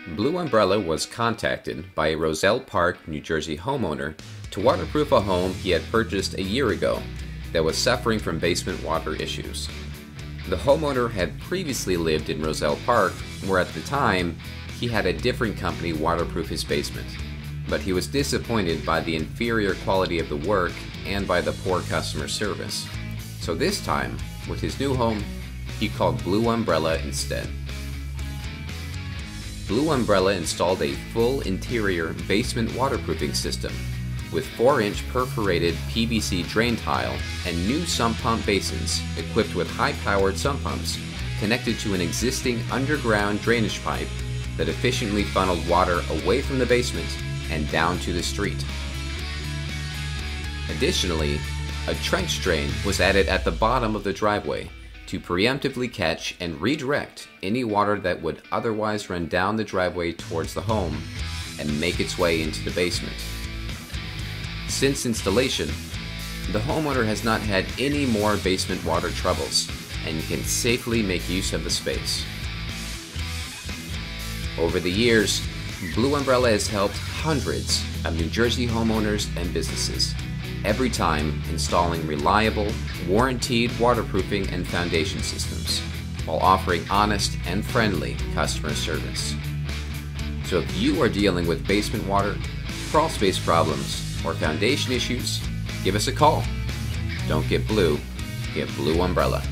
Blue Umbrella was contacted by a Roselle Park, New Jersey homeowner to waterproof a home he had purchased a year ago that was suffering from basement water issues. The homeowner had previously lived in Roselle Park, where at the time he had a different company waterproof his basement, but he was disappointed by the inferior quality of the work and by the poor customer service. So this time, with his new home, he called Blue Umbrella instead. Blue Umbrella installed a full interior basement waterproofing system with 4-inch perforated PVC drain tile and new sump pump basins equipped with high-powered sump pumps connected to an existing underground drainage pipe that efficiently funneled water away from the basement and down to the street. Additionally, a trench drain was added at the bottom of the driveway to preemptively catch and redirect any water that would otherwise run down the driveway towards the home and make its way into the basement. Since installation, the homeowner has not had any more basement water troubles and can safely make use of the space. Over the years, Blue Umbrella has helped hundreds of New Jersey homeowners and businesses, every time installing reliable, warranted waterproofing and foundation systems, while offering honest and friendly customer service. So if you are dealing with basement water, crawl space problems, or foundation issues, give us a call. Don't get blue, get Blue Umbrella.